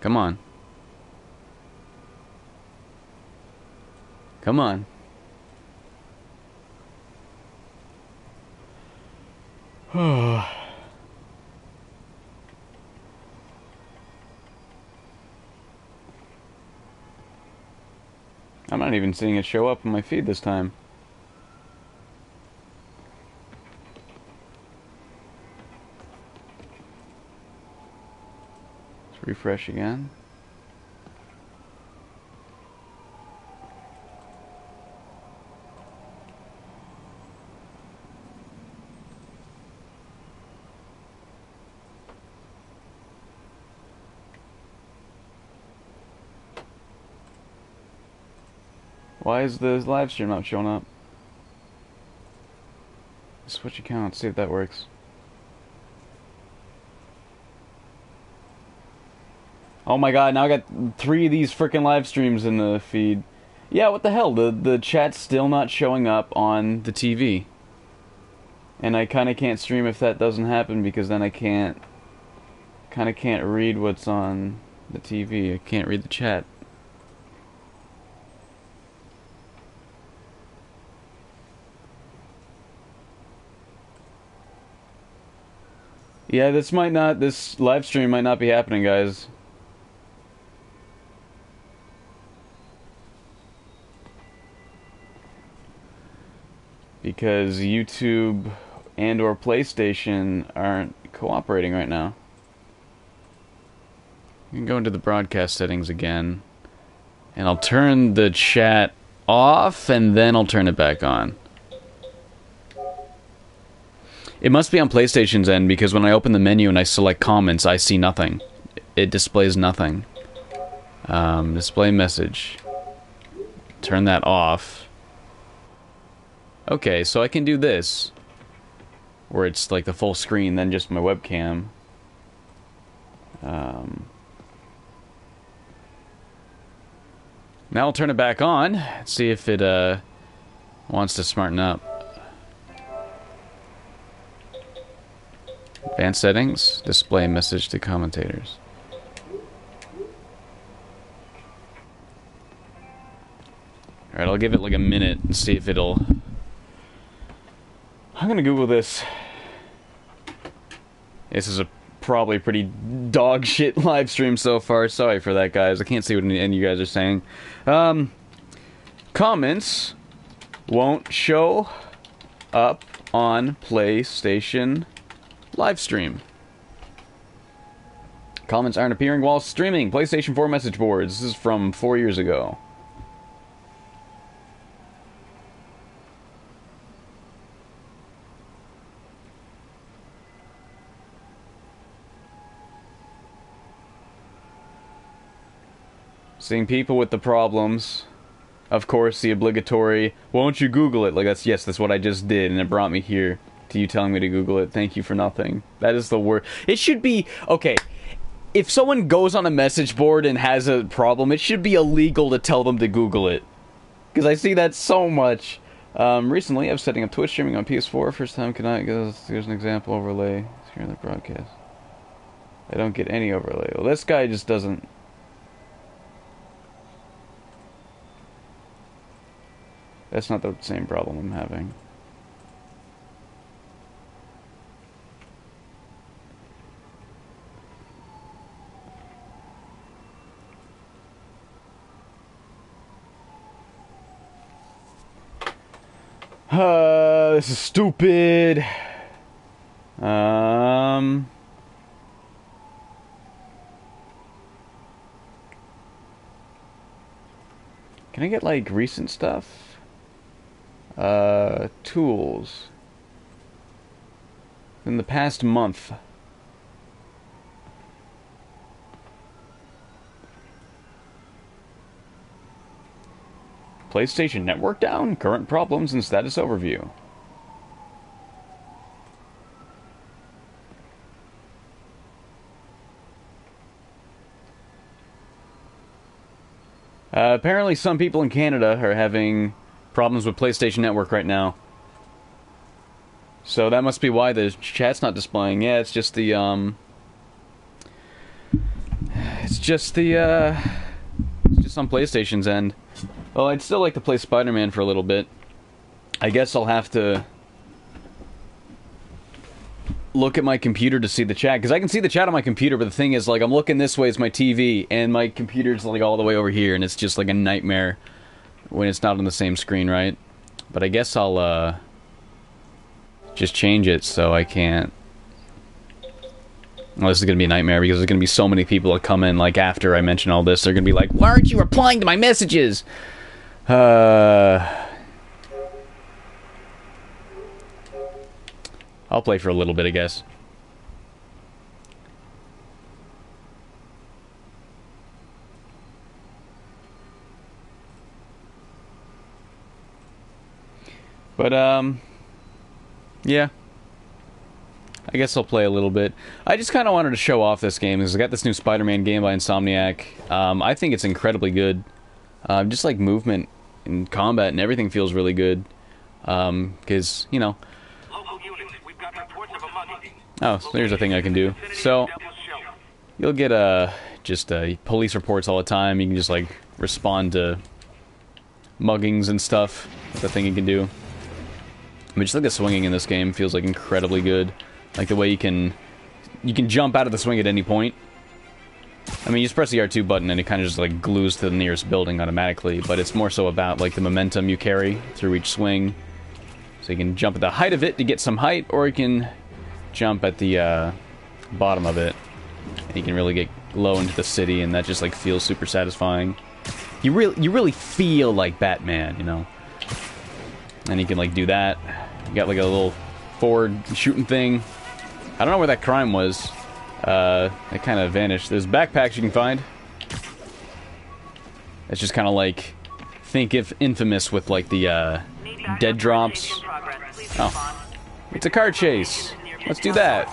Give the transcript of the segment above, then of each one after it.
Come on. Come on. I'm not even seeing it show up on my feed this time. Let's refresh again. Why is the live stream not showing up? Switch accounts, see if that works. Oh my god, now I got 3 of these freaking live streams in the feed. Yeah, what the hell? The chat's still not showing up on the TV. And I kinda can't stream if that doesn't happen because then I kinda can't read what's on the TV. I can't read the chat. Yeah, this live stream might not be happening, guys. Because YouTube and or PlayStation aren't cooperating right now. You can go into the broadcast settings again. And I'll turn the chat off, and then I'll turn it back on. It must be on PlayStation's end, because when I open the menu and I select comments, I see nothing. It displays nothing. Display message. Turn that off. Okay, so I can do this. Where it's like the full screen, then just my webcam. Now I'll turn it back on. See if it wants to smarten up. Advanced settings, display message to commentators. Alright, I'll give it like a minute and see if it'll... I'm gonna Google this. This is a probably pretty dog shit live stream so far. Sorry for that, guys. I can't see what any of you guys are saying. Comments won't show up on PlayStation live stream. Comments aren't appearing while streaming. PlayStation 4 message boards. This is from 4 years ago. Seeing people with the problems. Of course, the obligatory, won't you Google it? Like, that's what I just did, and it brought me here. To you telling me to Google it. Thank you for nothing. That is the worst. It should be, okay, if someone goes on a message board and has a problem, it should be illegal to tell them to Google it. Because I see that so much. Recently, I was setting up Twitch streaming on PS4. First time here's an example overlay here in the broadcast. I don't get any overlay. Well, this guy just doesn't... That's not the same problem I'm having. This is stupid. Can I get, like, recent stuff? Tools. In the past month. PlayStation Network down? Current problems and status overview. Apparently some people in Canada are having problems with PlayStation Network right now. So that must be why the chat's not displaying. Yeah, it's just the, It's just the, it's just on PlayStation's end. Well, I'd still like to play Spider-Man for a little bit. I guess I'll have to look at my computer to see the chat, because I can see the chat on my computer, but the thing is, like, I'm looking this way as my TV, and my computer's, like, all the way over here, and it's just, like, a nightmare when it's not on the same screen, right? But I guess I'll, just change it so I can't... Well, this is gonna be a nightmare, because there's gonna be so many people that come in, like, after I mention all this. They're gonna be like, why aren't you replying to my messages? I'll play for a little bit, I guess. But, yeah. I guess I'll play a little bit. I just kind of wanted to show off this game, because I got this new Spider-Man game by Insomniac. I think it's incredibly good. Just like movement and combat and everything feels really good. Because, you know... Oh, so there's a thing I can do. So, you'll get, just, police reports all the time. You can just, like, respond to muggings and stuff. That's a thing you can do. I mean, just like the swinging in this game feels, like, incredibly good. Like, the way you can jump out of the swing at any point. I mean, you just press the R2 button and it kind of just, like, glues to the nearest building automatically. But it's more so about, like, the momentum you carry through each swing. So you can jump at the height of it to get some height, or you can jump at the bottom of it, and you can really get low into the city, and that just like feels super satisfying. You really feel like Batman, you know. And you can like do that. You got like a little forward shooting thing. I don't know where that crime was. It kind of vanished. There's backpacks you can find. It's just kind of like, think if Infamous with like the dead drops. Oh, it's a car chase. Let's do that.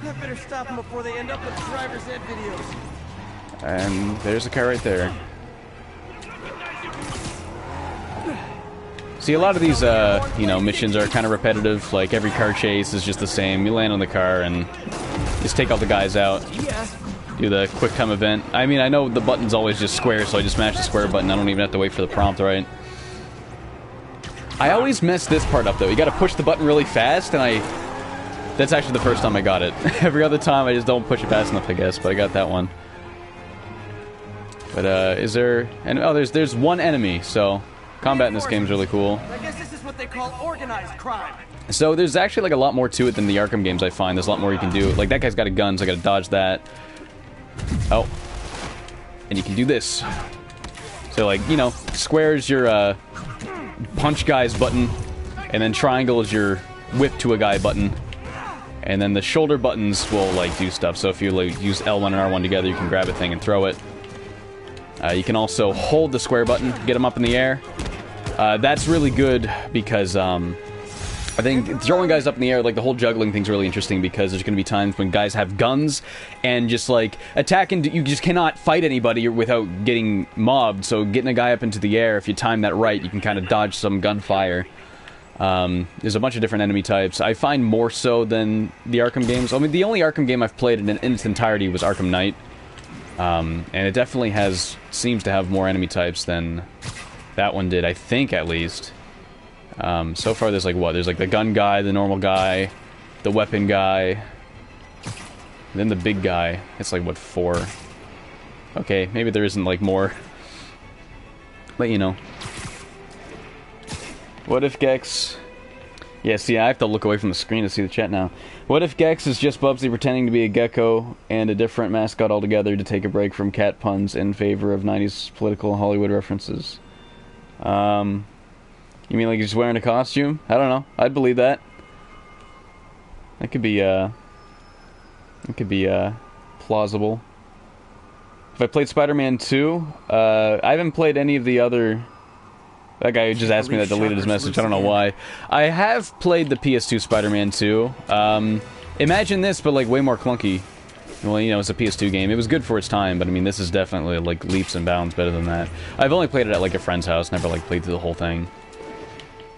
I better stop them before they end up with driver's ed videos. And there's the car right there. See, a lot of these, you know, missions are kind of repetitive. Like, every car chase is just the same. You land on the car and just take all the guys out. Do the quick time event. I mean, I know the button's always just square, so I just smash the square button. I don't even have to wait for the prompt, right? I always mess this part up, though. You gotta push the button really fast, and that's actually the first time I got it. Every other time, I just don't push it fast enough, I guess, but I got that one. But, is there... And, oh, there's one enemy, so... Combat in this game is really cool. I guess this is what they call organized crime. So, there's actually, like, a lot more to it than the Arkham games, I find. There's a lot more you can do. Like, that guy's got a gun, so I gotta dodge that. Oh. And you can do this. So, like, you know, square is your, punch guys button, and then triangle is your whip to a guy button. And then the shoulder buttons will, like, do stuff. So if you, like, use L1 and R1 together, you can grab a thing and throw it. You can also hold the square button, get them up in the air. That's really good because, I think throwing guys up in the air, like, the whole juggling thing's really interesting because there's gonna be times when guys have guns and just, like, attacking, you just cannot fight anybody without getting mobbed, so getting a guy up into the air, if you time that right, you can kind of dodge some gunfire. There's a bunch of different enemy types. I find more so than the Arkham games. I mean, the only Arkham game I've played in its entirety was Arkham Knight. And it definitely seems to have more enemy types than that one did, I think, at least. So far there's like what? There's like the gun guy, the normal guy, the weapon guy, then the big guy. It's like, what, 4? Okay, maybe there isn't like more. But you know. What if Gex... Yeah, see, I have to look away from the screen to see the chat now. What if Gex is just Bubsy pretending to be a gecko and a different mascot altogether to take a break from cat puns in favor of 90s political Hollywood references? You mean like he's wearing a costume? I don't know. I'd believe that. That could be, plausible. If I played Spider-Man 2, I haven't played any of the other... That guy who just asked me that deleted his message. I don't know why. I have played the PS2 Spider-Man 2. Imagine this, but like way more clunky. Well, you know, it's a PS2 game. It was good for its time, but I mean, this is definitely like leaps and bounds better than that. I've only played it at like a friend's house. Never like played through the whole thing.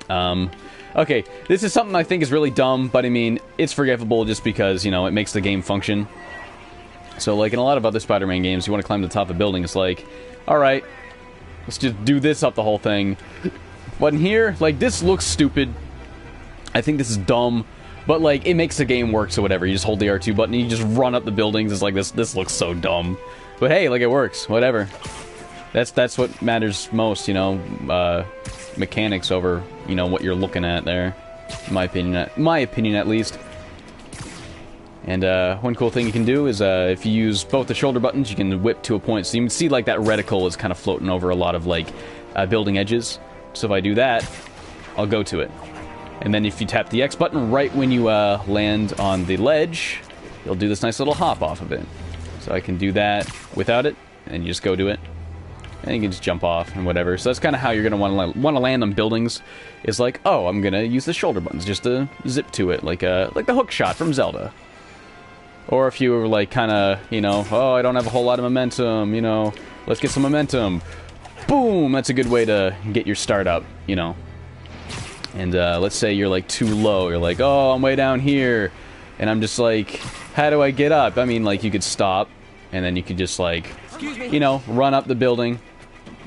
Okay, this is something I think is really dumb, but I mean, it's forgivable just because, you know, it makes the game function. So, like, in a lot of other Spider-Man games, you want to climb to the top of a building, it's like, alright, let's just do this up the whole thing. But in here, like, this looks stupid. I think this is dumb. But, like, it makes the game work, so whatever. You just hold the R2 button and you just run up the buildings. It's like, this looks so dumb. But hey, like, it works. Whatever. That's what matters most, you know, mechanics over, you know, what you're looking at there. In my opinion, at least. And, one cool thing you can do is, if you use both the shoulder buttons, you can whip to a point. So you can see, like, that reticle is kind of floating over a lot of, like, building edges. So if I do that, I'll go to it. And then if you tap the X button right when you land on the ledge, you'll do this nice little hop off of it. So I can do that without it, and you just go to it. And you can just jump off and whatever. So that's kind of how you're going to want to land on buildings. Is like, oh, I'm going to use the shoulder buttons just to zip to it, like the hook shot from Zelda. Or if you were like kind of, you know, oh, I don't have a whole lot of momentum, you know, let's get some momentum. Boom! That's a good way to get your start up, you know. And let's say you're like too low. You're like, oh, I'm way down here. And I'm just like, how do I get up? I mean, like, you could stop. And then you could just like, you know, run up the building.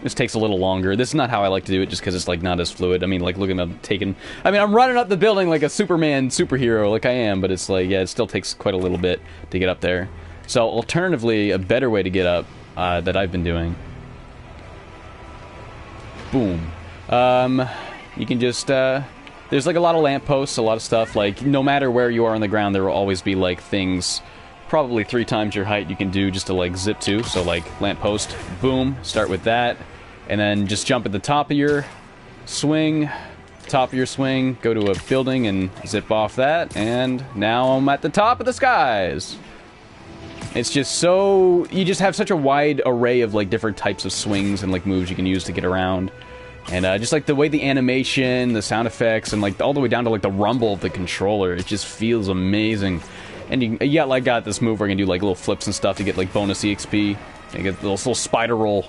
This takes a little longer. This is not how I like to do it just because it's like not as fluid. I mean, like, look at me taking... I mean, I'm running up the building like a Superman superhero like I am. But it's like, yeah, it still takes quite a little bit to get up there. So alternatively, a better way to get up that I've been doing. Boom. You can just, there's like a lot of lampposts, a lot of stuff, like, no matter where you are on the ground, there will always be, like, things, probably 3 times your height you can do just to, like, zip to, so, like, lamppost, boom, start with that, and then just jump at the top of your swing, go to a building and zip off that, and now I'm at the top of the skies! It's just so, you just have such a wide array of, like, different types of swings and, like, moves you can use to get around. And just like the way the animation, the sound effects, and like all the way down to like the rumble of the controller, it just feels amazing. And you got this move where you can do like little flips and stuff to get like bonus EXP. You get this little spider roll,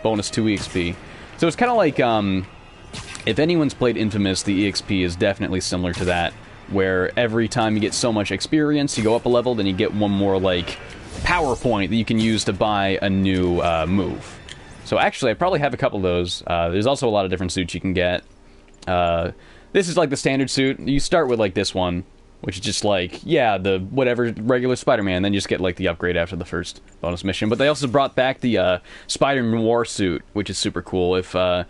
bonus 2 EXP. So it's kind of like, if anyone's played Infamous, the EXP is definitely similar to that, where every time you get so much experience, you go up a level, then you get one more like power point that you can use to buy a new move. So actually, I probably have a couple of those. There's also a lot of different suits you can get. This is like the standard suit. You start with like this one, which is just like, yeah, the whatever regular Spider-Man, then you just get like the upgrade after the first bonus mission. But they also brought back the Spider-Noir suit, which is super cool. If I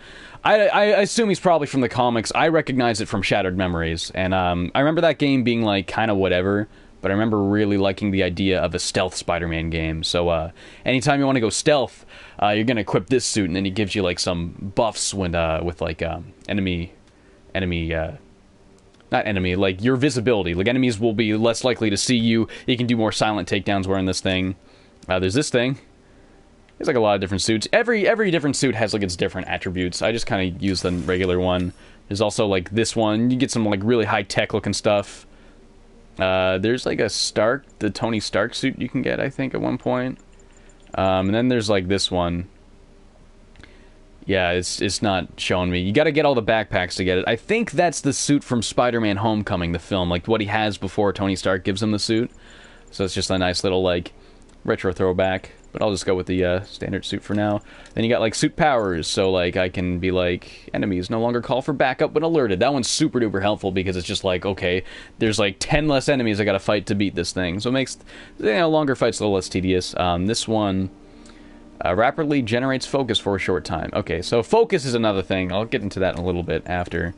assume he's probably from the comics. I recognize it from Shattered Memories, and I remember that game being like kind of whatever. But I remember really liking the idea of a stealth Spider-Man game. So, anytime you want to go stealth, you're going to equip this suit, and then it gives you, like, some buffs when, with, like, like, your visibility. Like, enemies will be less likely to see you. You can do more silent takedowns wearing this thing. There's this thing. There's, like, a lot of different suits. Every different suit has, like, its different attributes. I just kind of use the regular one. There's also, like, this one. You get some, like, really high-tech looking stuff. There's like the Tony Stark suit you can get, I think, at one point. And then there's like this one. Yeah, it's not showing me. You gotta get all the backpacks to get it. I think that's the suit from Spider-Man Homecoming, the film. Like, what he has before Tony Stark gives him the suit. So it's just a nice little, like, retro throwback. But I'll just go with the standard suit for now. Then you got, like, suit powers. So, like, I can be like, enemies no longer call for backup when alerted. That one's super duper helpful because it's just like, okay, there's, like, 10 less enemies I gotta fight to beat this thing. So it makes, you know, longer fights a little less tedious. This one rapidly generates focus for a short time. Okay, so focus is another thing. I'll get into that in a little bit after.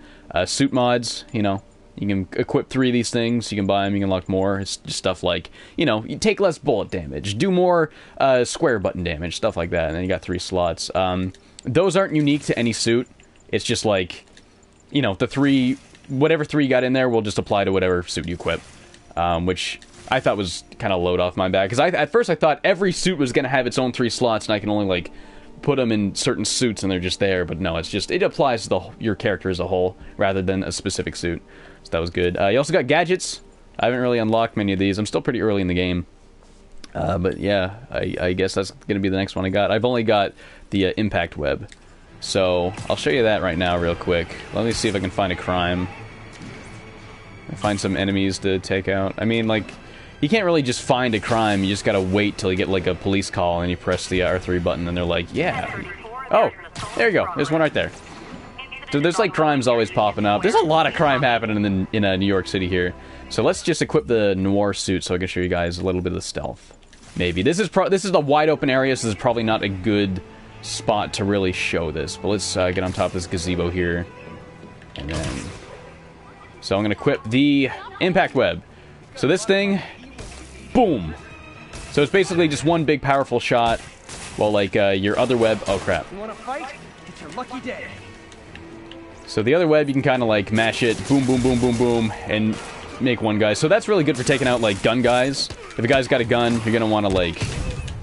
Suit mods, you know. You can equip 3 of these things, you can buy them, you can unlock more. It's just stuff like, you know, you take less bullet damage, do more square button damage, stuff like that, and then you got 3 slots. Those aren't unique to any suit. It's just like, you know, the 3, whatever 3 you got in there will just apply to whatever suit you equip. Which I thought was kind of load off my back. Because at first I thought every suit was going to have its own 3 slots, and I can only, like, put them in certain suits and they're just there. But no, it's just, it applies to your character as a whole, rather than a specific suit. So that was good. You also got gadgets. I haven't really unlocked many of these. I'm still pretty early in the game. But yeah, I guess that's going to be the next one I got. I've only got the impact web. So I'll show you that right now real quick. Let me see if I can find a crime. Find some enemies to take out. I mean, like, you can't really just find a crime. You just gotta wait till you get like a police call and you press the R3 button and they're like, yeah. Oh, there you go. There's one right there. So there's like crimes always popping up. There's a lot of crime happening in New York City here. So let's just equip the noir suit so I can show you guys a little bit of the stealth. Maybe this is a wide open area, so this is probably not a good spot to really show this. But let's get on top of this gazebo here, and then so I'm gonna equip the impact web. So this thing, boom. So it's basically just one big powerful shot, while like your other web. Oh crap! You wanna fight? It's your lucky day. So the other web, you can kind of like mash it, boom, boom, boom, boom, boom, and make one guy. So that's really good for taking out like gun guys. If a guy's got a gun, you're gonna want to like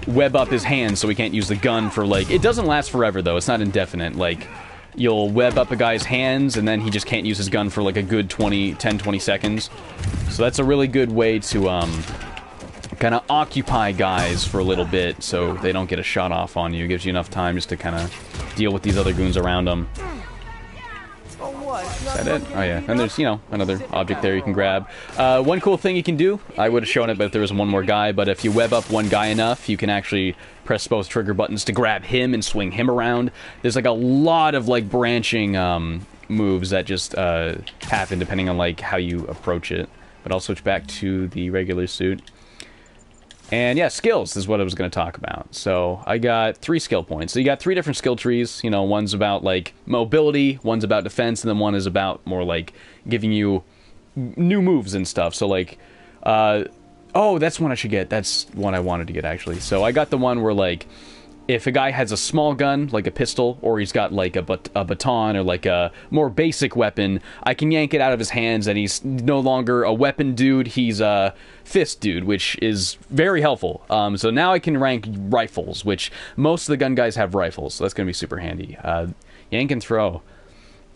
web up his hands so he can't use the gun for like. It doesn't last forever though. It's not indefinite. Like you'll web up a guy's hands and then he just can't use his gun for like a good 10, 20 seconds. So that's a really good way to kind of occupy guys for a little bit so they don't get a shot off on you. It gives you enough time just to kind of deal with these other goons around them. Is that it? Oh yeah, and there's, you know, another object there you can grab. One cool thing you can do, I would have shown it but if there was one more guy, but if you web up one guy enough, you can actually press both trigger buttons to grab him and swing him around. There's like a lot of like branching moves that just happen depending on like how you approach it. But I'll switch back to the regular suit. And yeah, skills is what I was going to talk about. So I got 3 skill points. So you got 3 different skill trees. You know, one's about like mobility, one's about defense, and then one is about more like giving you new moves and stuff. So like, oh, that's one I should get. That's one I wanted to get actually. So I got the one where like, if a guy has a small gun, like a pistol, or he's got like a baton or like a more basic weapon, I can yank it out of his hands and he's no longer a weapon dude, he's a fist dude, which is very helpful. So now I can rank rifles, which most of the gun guys have rifles, so that's going to be super handy. Yank and throw.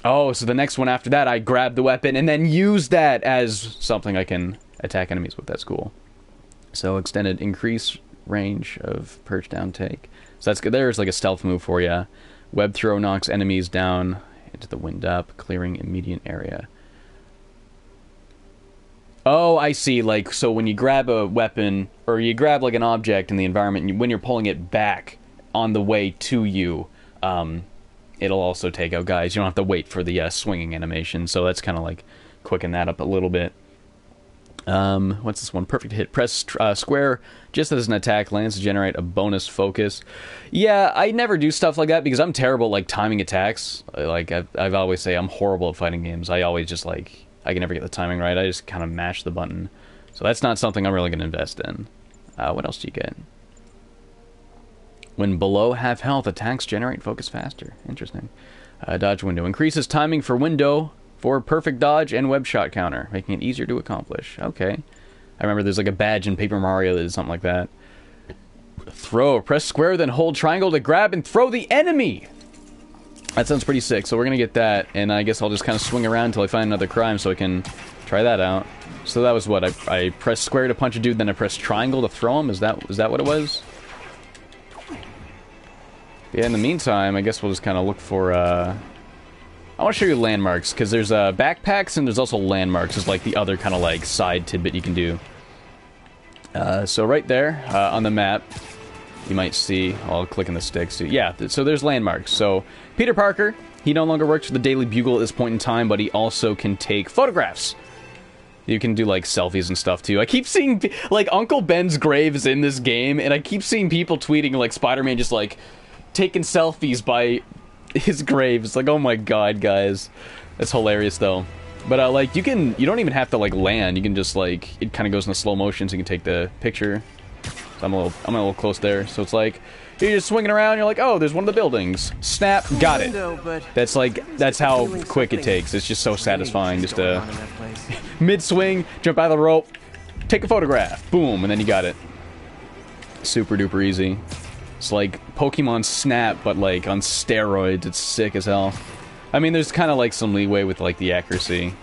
Oh, so the next one after that, I grab the weapon and then use that as something I can attack enemies with. That's cool. So extended increase range of perch down take. So that's good. There's like a stealth move for you. Web throw knocks enemies down into the wind up, clearing immediate area. Oh, I see. Like, so when you grab a weapon, or you grab like an object in the environment, when you're pulling it back on the way to you, it'll also take out guys. You don't have to wait for the swinging animation. So that's kind of like quicken that up a little bit. What's this one? Perfect hit. Press square just as an attack lands to generate a bonus focus. Yeah, I never do stuff like that because I'm terrible at like timing attacks. Like I've always say I'm horrible at fighting games. I always just like, I can never get the timing right. I just kind of mash the button. So that's not something I'm really going to invest in. What else do you get? When below half health, attacks generate focus faster. Interesting. Dodge window. Increases timing for window for perfect dodge and web shot counter, making it easier to accomplish. Okay. I remember there's like a badge in Paper Mario that is something like that. Throw. Press square, then hold triangle to grab and throw the enemy! That sounds pretty sick, so we're gonna get that, and I guess I'll just kind of swing around until I find another crime so I can try that out. So that was what? I pressed square to punch a dude, then I pressed triangle to throw him? Is that what it was? Yeah, in the meantime, I guess we'll just kind of look for, I want to show you landmarks, because there's backpacks and there's also landmarks. Is like the other kind of like side tidbit you can do. So right there on the map, you might see, I'll click on the sticks. Yeah, so there's landmarks. So Peter Parker, he no longer works for the Daily Bugle at this point in time, but he also can take photographs. You can do like selfies and stuff too. I keep seeing like Uncle Ben's grave is in this game, and I keep seeing people tweeting like Spider-Man just like taking selfies by his grave. It's like, oh my god, guys, that's hilarious though. But like you don't even have to like land. You can just like, it kind of goes into slow motion, so you can take the picture. So I'm a little close there. So it's like you're just swinging around. You're like, oh, there's one of the buildings. Snap, got it. That's how quick it takes. It's just so satisfying. Just mid swing, jump out of the rope, take a photograph, boom, and then you got it. Super duper easy. It's like Pokemon Snap, but like on steroids. It's sick as hell. I mean, there's kind of like some leeway with like the accuracy.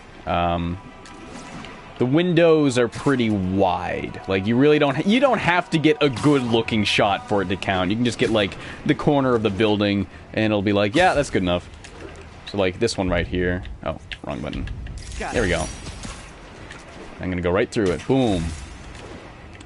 The windows are pretty wide. Like you really don't have to get a good looking shot for it to count. You can just get like the corner of the building and it'll be like, yeah, that's good enough. So like this one right here. Oh, wrong button. There we go. I'm gonna go right through it. Boom.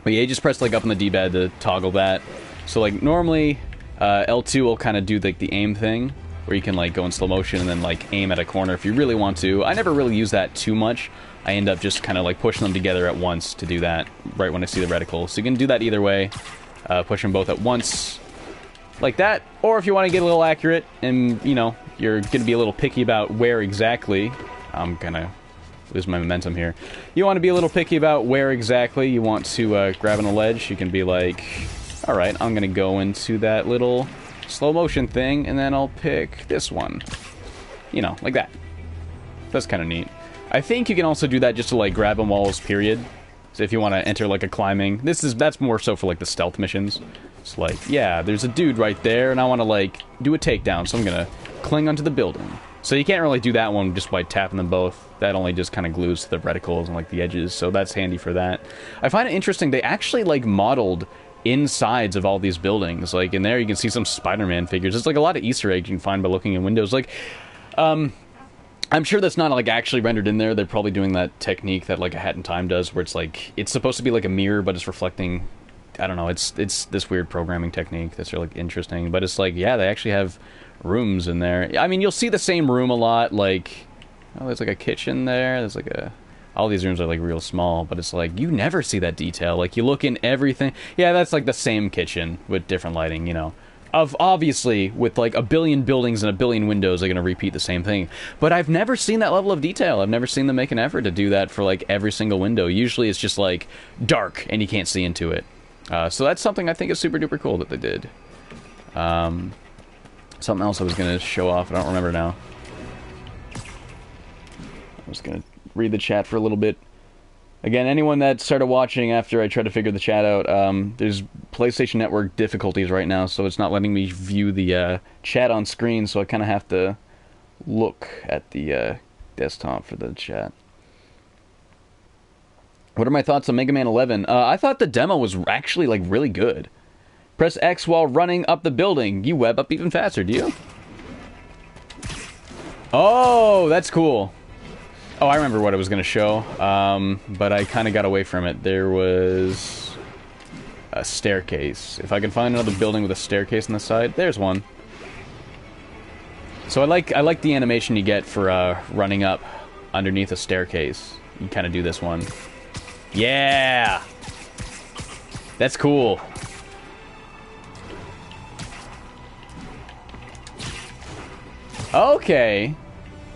But yeah, you just press like up on the D-pad to toggle that. So like normally L2 will kind of do like the aim thing, where you can like go in slow motion and then like aim at a corner if you really want to. I never really use that too much. I end up just kind of like pushing them together at once to do that right when I see the reticle. So you can do that either way. Push them both at once like that. Or if you want to get a little accurate and, you know, you're going to be a little picky about where exactly... I'm going to lose my momentum here. You want to be a little picky about where exactly you want to grab on a ledge. You can be like, alright, I'm going to go into that little slow motion thing, and then I'll pick this one. You know, like that. That's kind of neat. I think you can also do that just to, like, grab on walls, period. So if you want to enter, like, a climbing... That's more so for, like, the stealth missions. It's like, yeah, there's a dude right there, and I want to, like, do a takedown, so I'm gonna cling onto the building. So you can't really do that one just by tapping them both. That only just kind of glues to the reticles and, like, the edges, so that's handy for that. I find it interesting, they actually, like, modeled insides of all these buildings. Like, in there you can see some Spider-Man figures. There's, like, a lot of Easter eggs you can find by looking in windows. Like, I'm sure that's not, like, actually rendered in there. They're probably doing that technique that, like, A Hat in Time does, where it's, like, it's supposed to be like a mirror, but it's reflecting... I don't know, it's this weird programming technique that's really interesting. But it's like, yeah, they actually have rooms in there. I mean, you'll see the same room a lot, like... Oh, there's, like, a kitchen there. There's, like, a... All these rooms are, like, real small, but it's like, you never see that detail. Like, you look in everything... Yeah, that's, like, the same kitchen with different lighting, you know. Obviously, with like a billion buildings and a billion windows, they're going to repeat the same thing. But I've never seen that level of detail. I've never seen them make an effort to do that for like every single window. Usually it's just like dark and you can't see into it. So that's something I think is super duper cool that they did. Something else I was going to show off, I don't remember now. I was going to read the chat for a little bit. Again, anyone that started watching after I tried to figure the chat out, there's PlayStation Network difficulties right now, so it's not letting me view the chat on screen, so I kind of have to look at the desktop for the chat. What are my thoughts on Mega Man 11? I thought the demo was actually, like, really good. Press X while running up the building. You web up even faster, do you? Oh, that's cool. Oh, I remember what I was going to show, but I kind of got away from it. There was a staircase. If I can find another building with a staircase on the side, there's one. So I like the animation you get for running up underneath a staircase. You kind of do this one. Yeah! That's cool. Okay.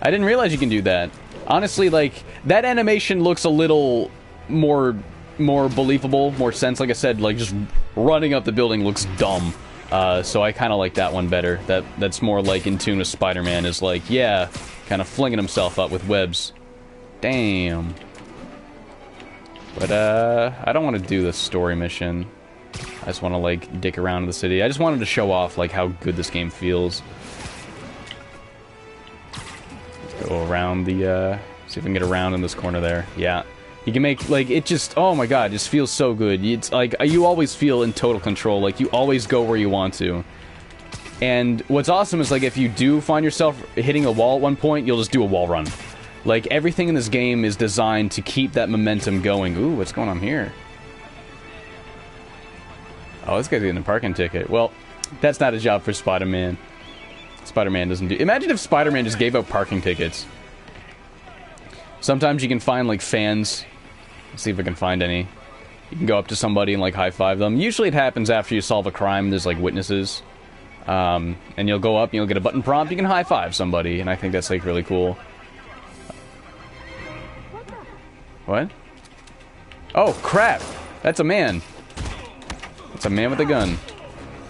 I didn't realize you can do that. Honestly, like, that animation looks a little more believable, more sense. Like I said, like, just running up the building looks dumb. So I kind of like that one better. That's more, like, in tune with Spider-Man, is like, yeah, kind of flinging himself up with webs. Damn. But, I don't want to do the story mission. I just want to, like, dick around in the city. I just wanted to show off, like, how good this game feels. Go around the, see if we can get around in this corner there. Yeah. You can make, like, it just, oh my god, it just feels so good. It's, like, you always feel in total control. Like, you always go where you want to. And what's awesome is, like, if you do find yourself hitting a wall at one point, you'll just do a wall run. Like, everything in this game is designed to keep that momentum going. Ooh, what's going on here? Oh, this guy's getting a parking ticket. Well, that's not a job for Spider-Man. Spider-Man doesn't do... Imagine if Spider-Man just gave out parking tickets. Sometimes you can find, like, fans. Let's see if I can find any. You can go up to somebody and, like, high-five them. Usually it happens after you solve a crime. There's, like, witnesses. And you'll go up and you'll get a button prompt. You can high-five somebody. And I think that's, like, really cool. What? Oh, crap! That's a man. That's a man with a gun.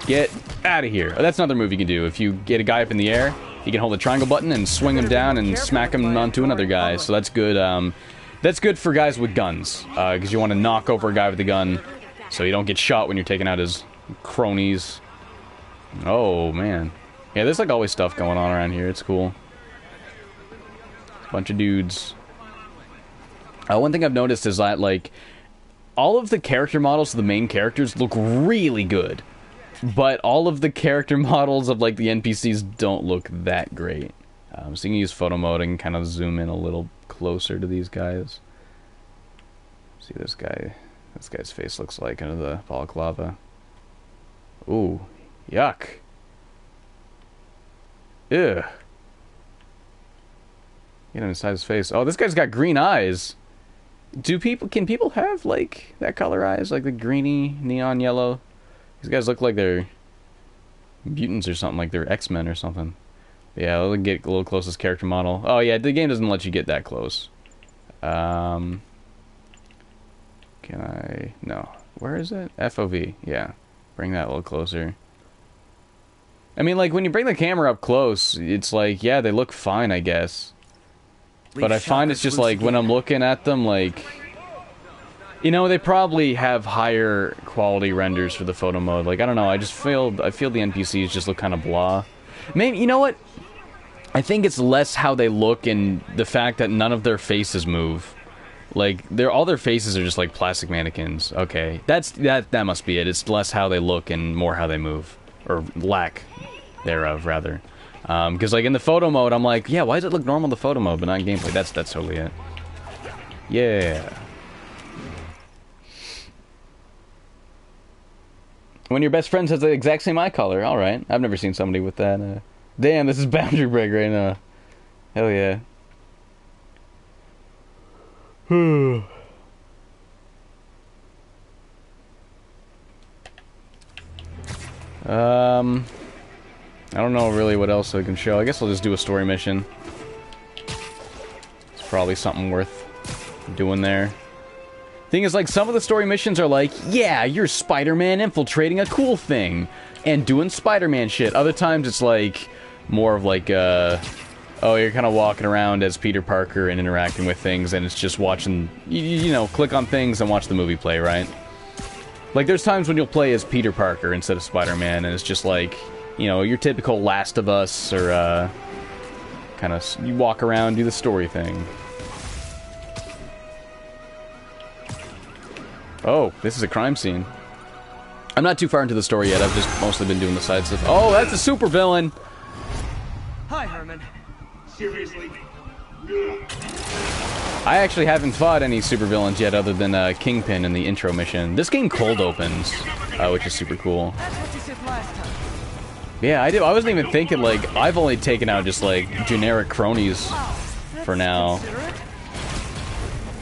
Get out of here. Oh, that's another move you can do. If you get a guy up in the air, you can hold the triangle button and swing him down and smack him onto another guy. So that's good. That's good for guys with guns. Because you want to knock over a guy with a gun so you don't get shot when you're taking out his cronies. Oh, man. Yeah, there's, like, always stuff going on around here. It's cool. Bunch of dudes. One thing I've noticed is that, like, all of the character models of the main characters look really good. But all of the character models of, like, the NPCs don't look that great. So you can use photo mode and kind of zoom in a little closer to these guys. See this guy this guy's face looks like under the balaclava. Ooh, yuck. Ew. Get him inside his face. Oh, this guy's got green eyes. Can people have, like, that color eyes? Like the greeny, neon yellow? These guys look like they're mutants or something, like they're X-Men or something. Yeah, we'll get a little close to this character model. Oh, yeah, the game doesn't let you get that close. Can I... No. Where is it? FOV. Yeah. Bring that a little closer. I mean, like, when you bring the camera up close, it's like, yeah, they look fine, I guess. But I find it's just like, when I'm looking at them, like... You know, they probably have higher quality renders for the photo mode. Like, I don't know, I feel the NPCs just look kind of blah. Maybe, you know what? I think it's less how they look and the fact that none of their faces move. Like, all their faces are just like plastic mannequins. Okay, that must be it. It's less how they look and more how they move. Or lack thereof, rather. Because, like, in the photo mode, I'm like, yeah, why does it look normal in the photo mode, but not in gameplay? That's totally it. Yeah. When your best friend has the exact same eye color. Alright. I've never seen somebody with that. Damn, this is boundary break right now. Hell yeah. I don't know really what else I can show. I guess I'll just do a story mission. It's probably something worth doing there. Thing is, like, some of the story missions are like, yeah, you're Spider-Man infiltrating a cool thing and doing Spider-Man shit. Other times it's like more of like, oh, you're kind of walking around as Peter Parker and interacting with things, and it's just watching, you know, click on things and watch the movie play, right? Like, there's times when you'll play as Peter Parker instead of Spider-Man, and it's just like, you know, your typical Last of Us, or, kind of, you walk around, do the story thing. Oh, this is a crime scene. I'm not too far into the story yet, I've just mostly been doing the side stuff. Oh, that's a supervillain! Hi, Herman. Seriously? I actually haven't fought any supervillains yet other than Kingpin in the intro mission. This game cold opens, which is super cool. That's what you said last time. Yeah, I wasn't even thinking, like, I've only taken out just, like, generic cronies for now.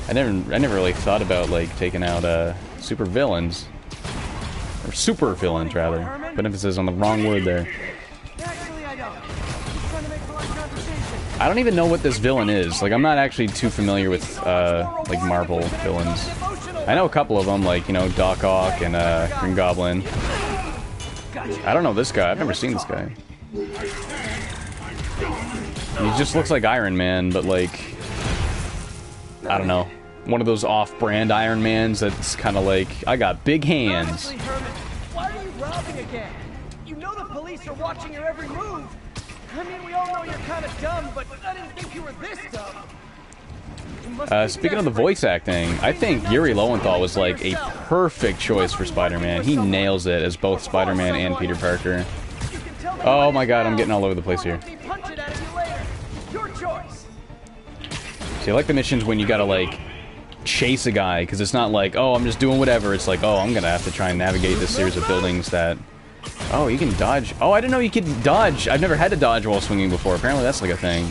I never really thought about, like, taking out, super villains. Or super villains, rather. Put emphasis on the wrong word there. Actually, I don't. Just trying to make polite conversation. I don't even know what this villain is. Like, I'm not actually too familiar with, like, Marvel villains. I know a couple of them, like, you know, Doc Ock and, Green Goblin. I don't know this guy. I've never seen this guy. He just looks like Iron Man, but, like, I don't know. One of those off-brand Iron Mans that's kind of like, I got big hands. Honestly, Herman, why are you robbing again? You know the police are watching your every move. I mean, we all know you're kind of dumb, but I didn't think you were this dumb. You must be Speaking of the voice acting, I think Yuri Lowenthal was like a perfect choice for Spider-Man. He nails it as both Spider-Man and Peter Parker. Oh my god, I'm getting all over the place here. Your choice. See, I like the missions when you gotta, like, chase a guy, because it's not like, oh, I'm just doing whatever. It's like, oh, I'm gonna have to try and navigate this series of buildings that... Oh, you can dodge. Oh, I didn't know you could dodge. I've never had to dodge while swinging before. Apparently that's like a thing.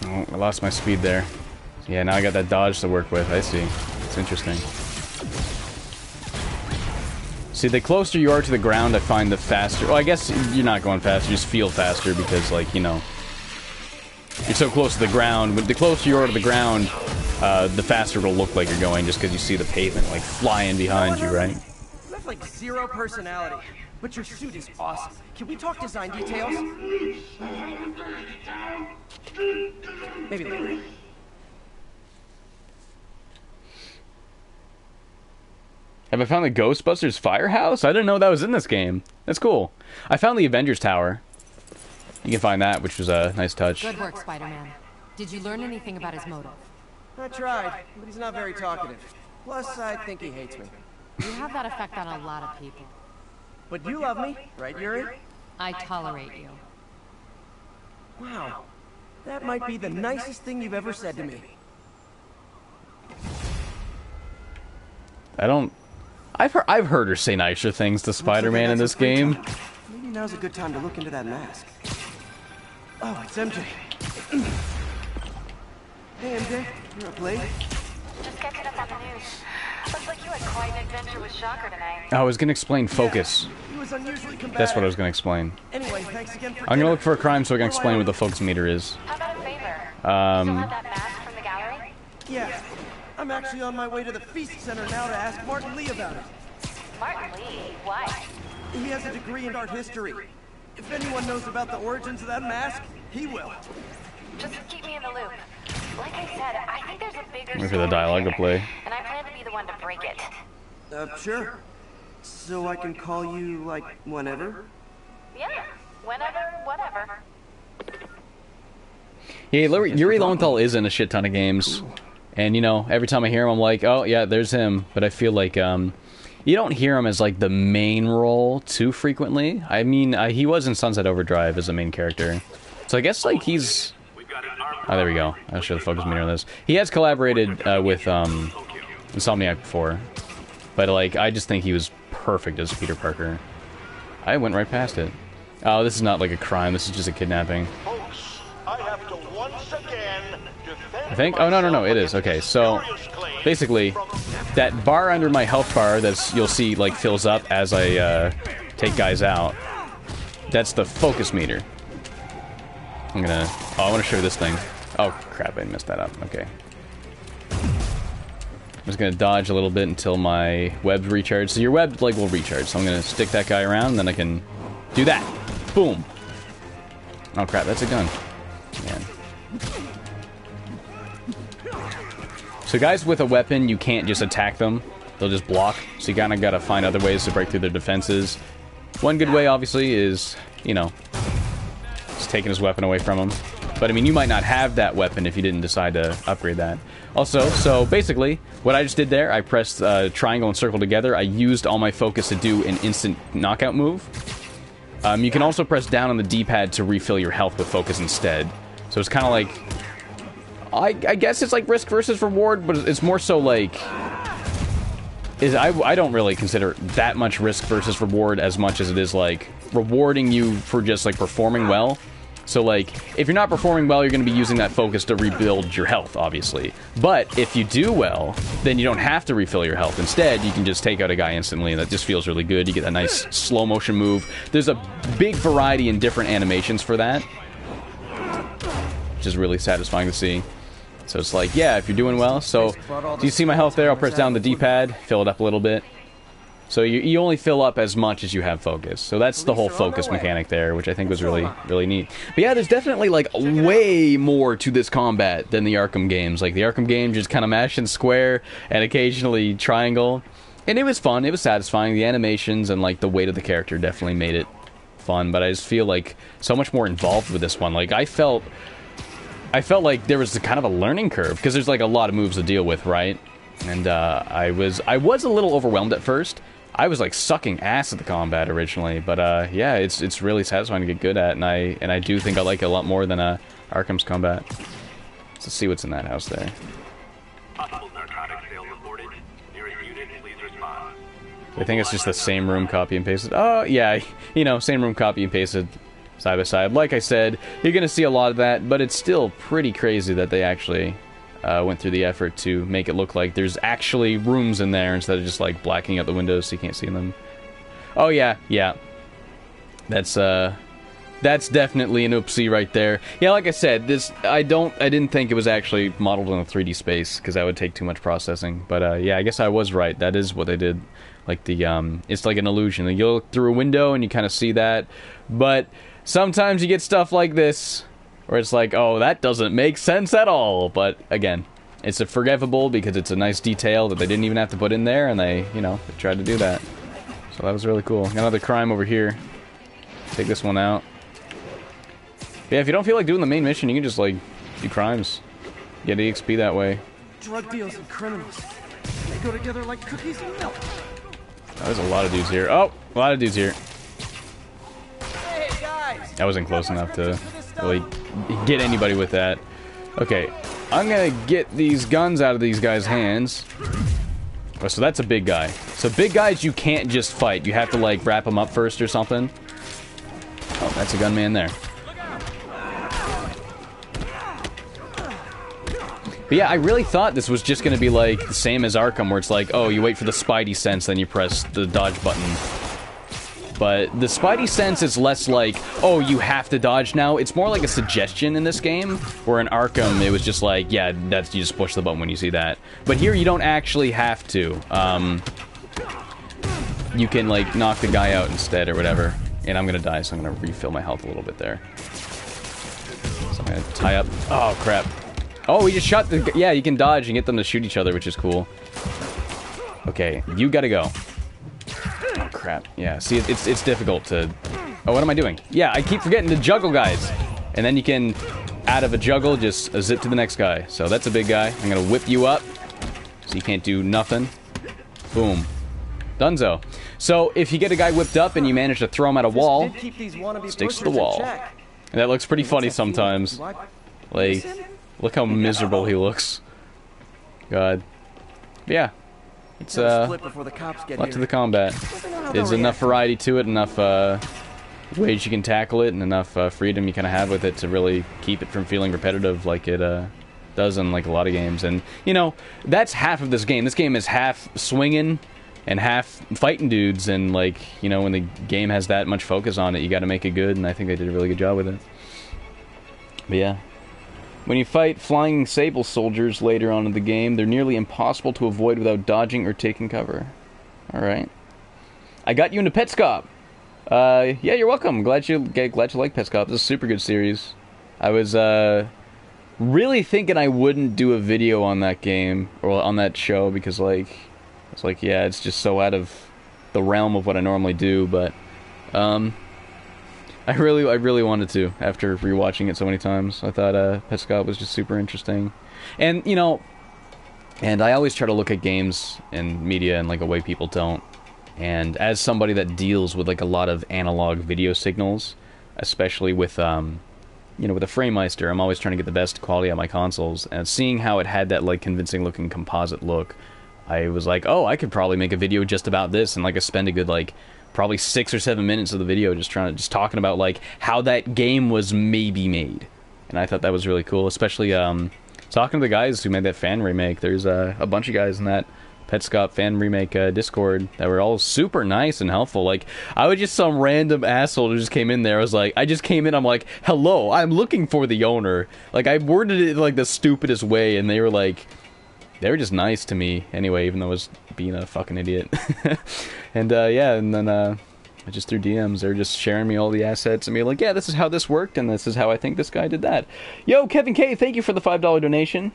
Oh, I lost my speed there. Yeah, now I got that dodge to work with. I see. It's interesting. See, the closer you are to the ground, I find the faster... Well, I guess you're not going faster, you just feel faster because, like, you know... You're so close to the ground. But the closer you are to the ground, the faster it'll look like you're going just because you see the pavement, like, flying behind you, right? You have, like, zero personality, but your suit is awesome. Can we talk design details? Maybe later. Have I found the Ghostbusters firehouse? I didn't know that was in this game. That's cool. I found the Avengers Tower. You can find that, which was a nice touch. Good work, Spider-Man. Did you learn anything about his motive? I tried, but he's not very talkative. Plus, I think he hates me. You have that effect on a lot of people. But you love me, right, Yuri? I tolerate you. Wow. That might be the nicest thing you've ever said to me. I've heard her say nicer things to Spider-Man in this game. Maybe now's a good time to look into that mask. Oh, it's MJ. Hey, MJ. You're up late? Just catching up on the news. Looks like you had quite an adventure with Shocker tonight. I was gonna explain focus. He was unusually combative. That's what I was gonna explain. Anyway, thanks again for I'm gonna look for a crime so I can explain what the focus meter is. How about a favor? Still have that mask from the gallery? Yeah. I'm actually on my way to the Feast Center now to ask Martin Lee about it. Martin Lee? Why? He has a degree in art history. If anyone knows about the origins of that mask, he will. Just keep me in the loop. Like I said, I think there's a bigger Wait for the dialogue to play. and I plan to be the one to break it. Sure. So I can call you, like, whenever? Yeah, whenever, whatever. Yeah, Yuri Lowenthal is in a shit ton of games. And, you know, every time I hear him, I'm like, oh, yeah, there's him. But I feel like, you don't hear him as, like, the main role too frequently. I mean, he was in Sunset Overdrive as the main character. So I guess, like, he's... Oh, there we go. I'll show the focus meter on this. He has collaborated with Insomniac before. But, like, I just think he was perfect as Peter Parker. I went right past it. Oh, this is not, like, a crime. This is just a kidnapping. Folks, I have to once again I think? Oh, no, it is. Okay, so, basically, that bar under my health bar that's, you'll see, like, fills up as I, take guys out. That's the focus meter. I want to show you this thing. Oh, crap, I messed that up. Okay. I'm just gonna dodge a little bit until my web's recharged. So your web, like, will recharge. So I'm gonna stick that guy around, and then I can do that. Boom. Oh, crap, that's a gun. Man. So guys with a weapon, you can't just attack them. They'll just block. So you kinda gotta find other ways to break through their defenses. One good way, obviously, is, you know, just taking his weapon away from him. But, I mean, you might not have that weapon if you didn't decide to upgrade that. Also, so, basically, what I just did there, I pressed triangle and circle together. I used all my focus to do an instant knockout move. You can also press down on the D-pad to refill your health with focus instead. So it's kind of like... I guess it's like risk versus reward, but it's more so like... I don't really consider it that much risk versus reward as much as it is, like, rewarding you for just, like, performing well. So, like, if you're not performing well, you're going to be using that focus to rebuild your health, obviously. But if you do well, then you don't have to refill your health. Instead, you can just take out a guy instantly, and that just feels really good. You get a nice slow-motion move. There's a big variety in different animations for that, which is really satisfying to see. So it's like, yeah, if you're doing well. So, do you see my health there? I'll press down the D-pad, fill it up a little bit. So you only fill up as much as you have focus. So that's the whole focus mechanic there, which I think was really, really neat. But yeah, there's definitely, like, way more to this combat than the Arkham games. Like, the Arkham game just kind of mash and square and occasionally triangle. And it was fun. It was satisfying. The animations and, like, the weight of the character definitely made it fun. But I just feel, like, so much more involved with this one. Like, I felt like there was kind of a learning curve, because there's, like, a lot of moves to deal with, right? And I was a little overwhelmed at first. I was, like, sucking ass at the combat originally, but yeah, it's really satisfying to get good at, and I do think I like it a lot more than Arkham's combat. Let's see what's in that house there. Possible narcotic sale reported. Nearest unit, please respond. I think it's just the same room copy and pasted. Oh, yeah, you know, same room copy and pasted side by side. Like I said, you're gonna see a lot of that, but it's still pretty crazy that they actually went through the effort to make it look like there's actually rooms in there instead of just, like, blacking out the windows so you can't see them. Oh, yeah. That's definitely an oopsie right there. Yeah, like I said, I didn't think it was actually modeled in a 3D space, because that would take too much processing. But, yeah, I guess I was right. That is what they did. Like, it's like an illusion. You look through a window and you kind of see that, but sometimes you get stuff like this, where it's like, oh, that doesn't make sense at all. But, again, it's forgivable because it's a nice detail that they didn't even have to put in there, and they, you know, they tried to do that. So that was really cool. Got another crime over here. Take this one out. Yeah, if you don't feel like doing the main mission, you can just, like, do crimes. Get EXP that way. Drug deals and criminals. They go together like cookies and milk. Oh, there's a lot of dudes here. Oh, a lot of dudes here. Hey, I wasn't close enough to really get anybody with that. Okay, I'm gonna get these guns out of these guys' hands. Oh, so that's a big guy. So big guys you can't just fight. You have to, like, wrap them up first or something. Oh, that's a gunman there. But yeah, I really thought this was just gonna be, like, the same as Arkham, where it's like, oh, you wait for the Spidey sense, then you press the dodge button. But the Spidey sense is less like, oh, you have to dodge now. It's more like a suggestion in this game, where in Arkham, it was just like, yeah, that's, you just push the button when you see that. But here, you don't actually have to. You can, like, knock the guy out instead or whatever. And I'm gonna die, so I'm gonna refill my health a little bit there. So I'm gonna tie up. Oh, crap. Oh, we just shot the... Yeah, you can dodge and get them to shoot each other, which is cool. Okay, you gotta go. Oh, crap. Yeah, see, it's difficult to... Oh, what am I doing? Yeah, I keep forgetting to juggle guys. And then you can, out of a juggle, just zip to the next guy. So that's a big guy. I'm gonna whip you up, so you can't do nothing. Boom. Dunzo. So, if you get a guy whipped up and you manage to throw him at a wall, sticks to the wall. And that looks pretty funny sometimes. Like, look how miserable he looks. God. Yeah. It's, a lot to the combat. There's enough variety to it, enough, ways you can tackle it, and enough, freedom you kind of have with it to really keep it from feeling repetitive like it, does in, like, a lot of games. And, you know, that's half of this game. This game is half swinging and half fighting dudes, and, like, you know, when the game has that much focus on it, you gotta make it good, and I think they did a really good job with it. But yeah. When you fight flying sable soldiers later on in the game, they're nearly impossible to avoid without dodging or taking cover. Alright. I got you into Petscop! Yeah, you're welcome. Glad you like Petscop. This is a super good series. I was, really thinking I wouldn't do a video on that game, or on that show, because, like, it's like, yeah, it's just so out of the realm of what I normally do, but, I really wanted to, after rewatching it so many times. I thought, Petscop was just super interesting. And, you know, and I always try to look at games and media in, like, a way people don't. And as somebody that deals with, like, a lot of analog video signals, especially with, you know, with a FrameMeister, I'm always trying to get the best quality on my consoles. And seeing how it had that, like, convincing-looking composite look, I was like, oh, I could probably make a video just about this, and, like, I spend a good, like, probably 6 or 7 minutes of the video just talking about, like, how that game was maybe made. And I thought that was really cool, especially, talking to the guys who made that fan remake. There's, a bunch of guys in that Petscop fan remake, Discord that were all super nice and helpful. Like, I was just some random asshole who just came in there. I just came in, I'm like, hello, I'm looking for the owner. Like, I worded it, like, the stupidest way, and they were, like... They were just nice to me, anyway, even though I was being a fucking idiot. And, yeah, and then, I just through DMs, they were just sharing me all the assets and being like, yeah, this is how this worked, and this is how I think this guy did that. Yo, Kevin K, thank you for the $5 donation.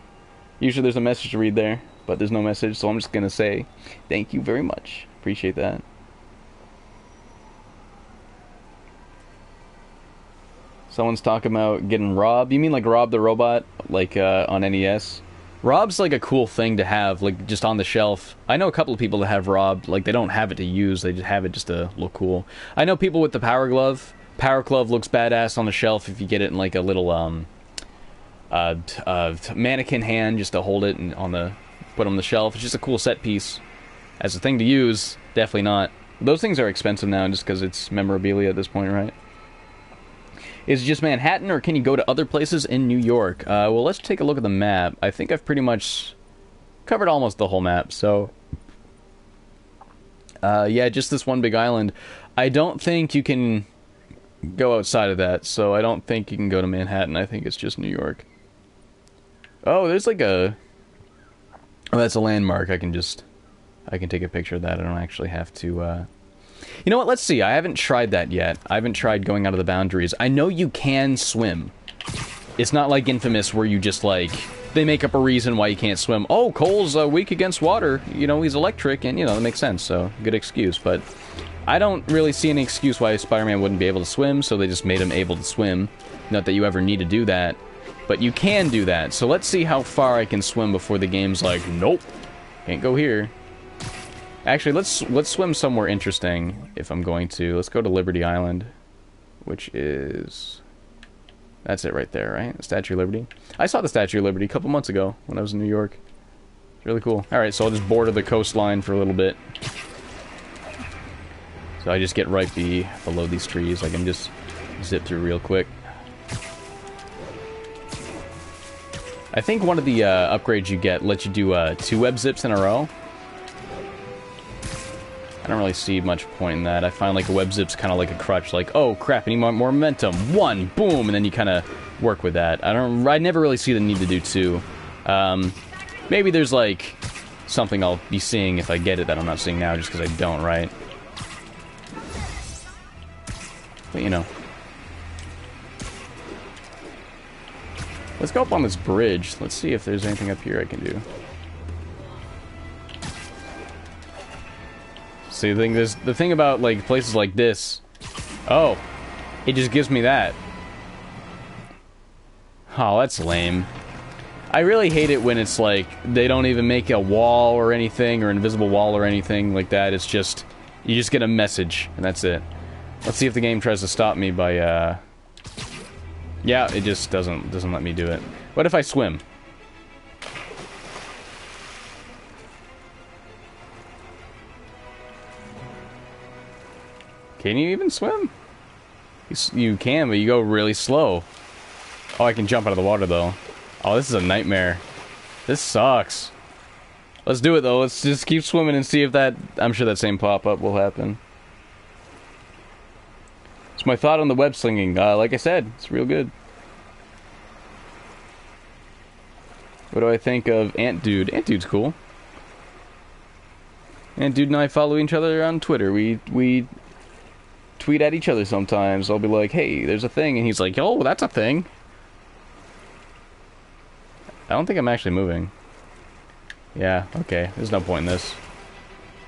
Usually there's a message to read there, but there's no message, so I'm just gonna say thank you very much. Appreciate that. Someone's talking about getting Rob. You mean like Rob the Robot, like, on NES? Rob's, like, a cool thing to have, like, just on the shelf. I know a couple of people that have Rob. Like, they don't have it to use, they just have it just to look cool. I know people with the Power Glove. Power Glove looks badass on the shelf if you get it in, like, a little, mannequin hand just to hold it and put on the shelf. It's just a cool set piece. As a thing to use, definitely not. Those things are expensive now just because it's memorabilia at this point, right? Is it just Manhattan, or can you go to other places in New York? Well, let's take a look at the map. I think I've pretty much covered almost the whole map, so... yeah, just this one big island. I don't think you can go outside of that, so I don't think you can go to Manhattan. I think it's just New York. Oh, there's like a... Oh, that's a landmark. I can take a picture of that. I don't actually have to, You know what, let's see. I haven't tried that yet. I haven't tried going out of the boundaries. I know you can swim. It's not like Infamous where you just, like... They make up a reason why you can't swim. Oh, Cole's weak against water. You know, he's electric, and, you know, that makes sense, so good excuse. But I don't really see any excuse why Spider-Man wouldn't be able to swim, so they just made him able to swim. Not that you ever need to do that, but you can do that. So let's see how far I can swim before the game's like, nope, can't go here. Actually, let's swim somewhere interesting, if I'm going to. Let's go to Liberty Island. which is... That's it right there, right? The Statue of Liberty. I saw the Statue of Liberty a couple months ago when I was in New York. It's really cool. Alright, so I'll just border the coastline for a little bit. So I just get right below these trees. I can just zip through real quick. I think one of the upgrades you get lets you do 2 web zips in a row. I don't really see much point in that. I find like a web zip's kind of like a crutch, like, oh crap, I need more momentum. 1, boom, and then you kind of work with that. I never really see the need to do 2. Maybe there's like something I'll be seeing if I get it that I'm not seeing now just because I don't, right? But you know. Let's go up on this bridge. Let's see if there's anything up here I can do. See, the thing about like places like this, oh, it just gives me that. Oh, that's lame. I really hate it when it's like they don't even make a wall or anything, or invisible wall or anything like that. It's just you just get a message and that's it. Let's see if the game tries to stop me by yeah, it just doesn't let me do it. What if I swim? Can you even swim? You can, but you go really slow. Oh, I can jump out of the water, though. Oh, this is a nightmare. This sucks. Let's do it, though. Let's just keep swimming and see if that... I'm sure that same pop-up will happen. It's my thought on the web slinging. Like I said, it's real good. What do I think of Ant Dude? Ant Dude's cool. Ant Dude and I follow each other on Twitter. We tweet at each other sometimes. I'll be like, hey, there's a thing, and he's like, oh, that's a thing. I don't think I'm actually moving. Yeah, okay. There's no point in this.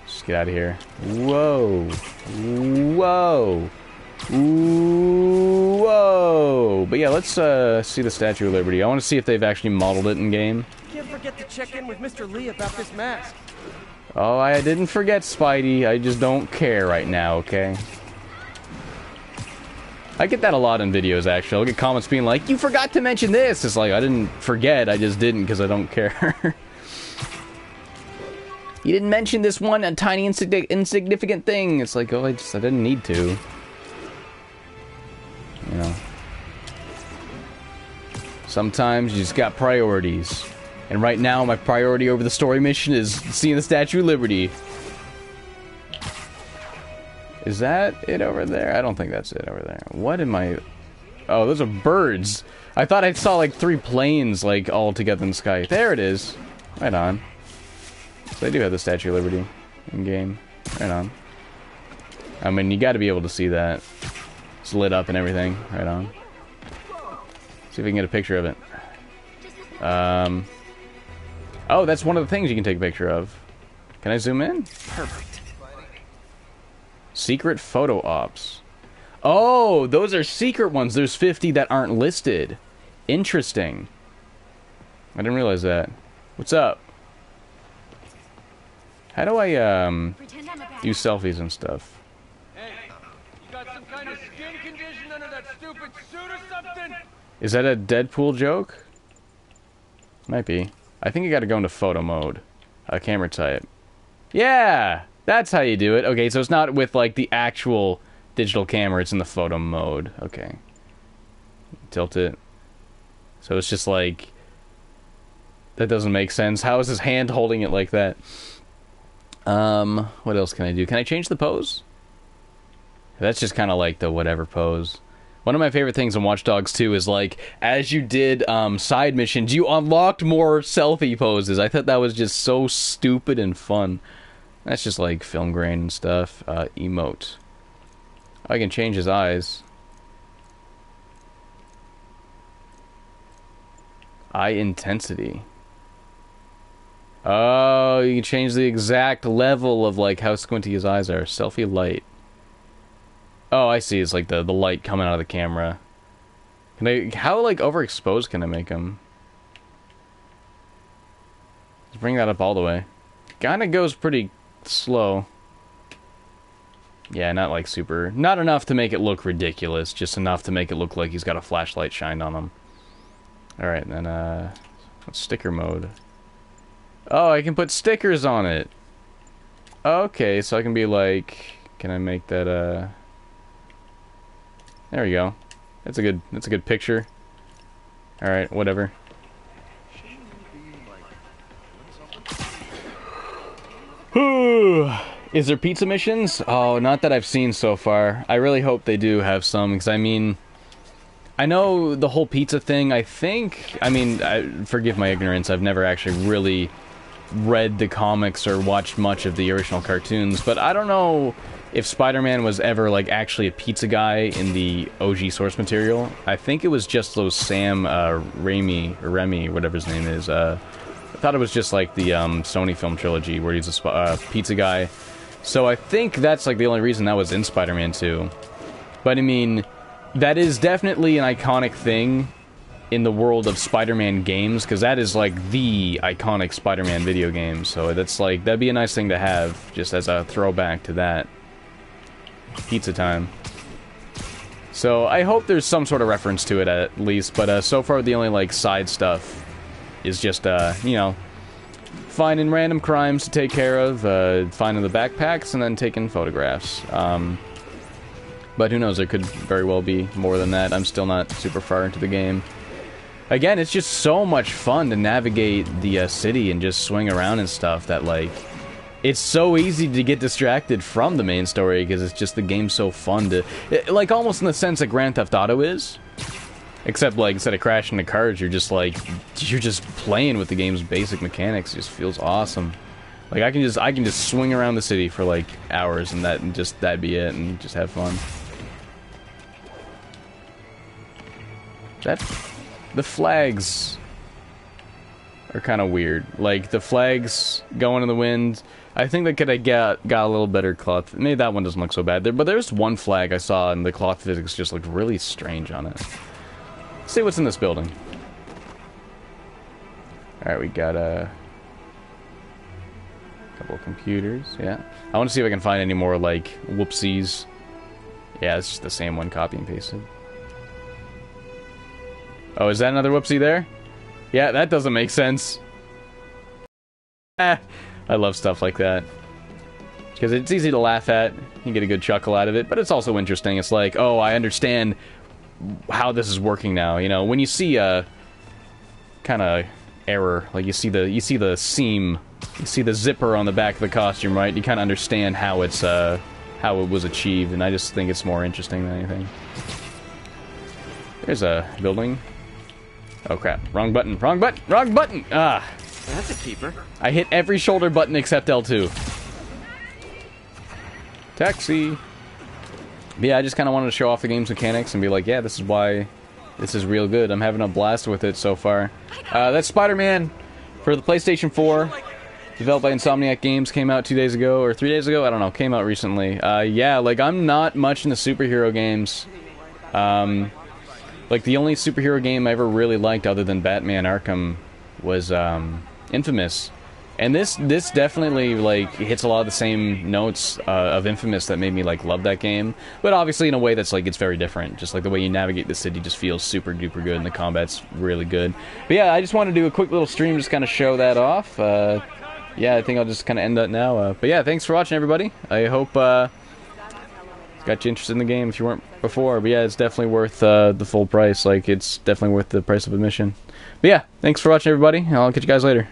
Just get out of here. Whoa. Whoa. Whoa. But yeah, let's see the Statue of Liberty. I want to see if they've actually modeled it in game. Can't forget to check in with Mr. Lee about this mask. Oh, I didn't forget, Spidey. I just don't care right now, okay? I get that a lot in videos, actually. I'll get comments being like, you forgot to mention this! It's like, I didn't forget, I just didn't because I don't care. You didn't mention this one, a tiny insignificant thing. It's like, oh, I didn't need to. You know. Sometimes you just got priorities. And right now, my priority over the story mission is seeing the Statue of Liberty. Is that it over there? I don't think that's it over there. What am I... Oh, those are birds. I thought I saw like 3 planes like all together in the sky. There it is. Right on. So they do have the Statue of Liberty in game. Right on. I mean, you got to be able to see that. It's lit up and everything. Right on. See if we can get a picture of it. Oh, that's one of the things you can take a picture of. Can I zoom in? Perfect. Secret photo ops. Oh, those are secret ones. There's 50 that aren't listed. Interesting. I didn't realize that. What's up? How do I, do selfies and stuff? Hey, you got some kind of skin condition under that stupid suit or something? Is that a Deadpool joke? Might be. I think you gotta go into photo mode. Camera type. Yeah! That's how you do it. Okay, so it's not with, like, the actual digital camera. It's in the photo mode. Okay. Tilt it. So it's just, like... That doesn't make sense. How is his hand holding it like that? What else can I do? Can I change the pose? That's just kind of like the whatever pose. One of my favorite things in Watch Dogs 2 is, like, as you did side missions, you unlocked more selfie poses. I thought that was just so stupid and fun. That's just like film grain and stuff. Emote. I can change his eyes. Eye intensity. Oh, you can change the exact level of like how squinty his eyes are. Selfie light. Oh, I see. It's like the light coming out of the camera. Can I? How like overexposed can I make him? Let's bring that up all the way. Kinda goes pretty slow. Yeah, not like super... Not enough to make it look ridiculous, just enough to make it look like he's got a flashlight shined on him. Alright, then, what's sticker mode? Oh, I can put stickers on it! Okay, so I can be like... Can I make that, There we go. That's a good picture. Alright, whatever. Is there pizza missions? Oh, not that I've seen so far. I really hope they do have some, because I mean... I know the whole pizza thing, forgive my ignorance, I've never actually really read the comics or watched much of the original cartoons, but I don't know if Spider-Man was ever, like, actually a pizza guy in the OG source material. I think it was just those Sam Raimi, whatever his name is, I thought it was just like the Sony film trilogy where he's a pizza guy. So I think that's like the only reason that was in Spider-Man 2. But I mean, that is definitely an iconic thing in the world of Spider-Man games, because that is like the iconic Spider-Man video game. So that's like, that'd be a nice thing to have, just as a throwback to that. Pizza time. So I hope there's some sort of reference to it at least, but so far the only like side stuff is just, you know, finding random crimes to take care of, finding the backpacks, and then taking photographs. But who knows, there could very well be more than that. I'm still not super far into the game. Again, it's just so much fun to navigate the city and just swing around and stuff that, like, it's so easy to get distracted from the main story because it's just the game's so fun to... like, almost in the sense that Grand Theft Auto is. Except, like, instead of crashing the cars, you're just, like, you're just playing with the game's basic mechanics. It just feels awesome. Like, I can just swing around the city for, like, hours, and that'd be it, and just have fun. The flags are kind of weird. Like, the flags going in the wind, I think they could have got a little better cloth. Maybe that one doesn't look so bad. But there's one flag I saw, and the cloth physics just looked really strange on it. Let's see what's in this building. Alright, we got a couple of computers, yeah. I want to see if I can find any more, like, whoopsies. Yeah, it's just the same one, copy and pasted. Oh, is that another whoopsie there? Yeah, that doesn't make sense. I love stuff like that. Because it's easy to laugh at, you get a good chuckle out of it, but it's also interesting. It's like, oh, I understand how this is working now, you know, when you see a kind of error, like you see the seam, you see the zipper on the back of the costume, right? You kind of understand how it's how it was achieved, and I just think it's more interesting than anything. There's a building. Oh crap! Wrong button! Wrong button! Wrong button! Ah! That's a keeper. I hit every shoulder button except L2. Taxi. But yeah, I just kind of wanted to show off the game's mechanics and be like, yeah, this is why this is real good. I'm having a blast with it so far. That's Spider-Man for the PlayStation 4. Developed by Insomniac Games. Came out 2 days ago, or 3 days ago? I don't know. Came out recently. Yeah, like, I'm not much into superhero games. Like, the only superhero game I ever really liked other than Batman Arkham was Infamous. And this definitely, like, hits a lot of the same notes of Infamous that made me, like, love that game. But obviously in a way that's, like, it's very different. Just, like, the way you navigate the city just feels super duper good, and the combat's really good. But yeah, I just want to do a quick little stream, just kind of show that off. Yeah, I think I'll just kind of end that now. But yeah, thanks for watching, everybody. I hope it's got you interested in the game if you weren't before. But yeah, it's definitely worth the full price. Like, it's definitely worth the price of admission. But yeah, thanks for watching, everybody. I'll catch you guys later.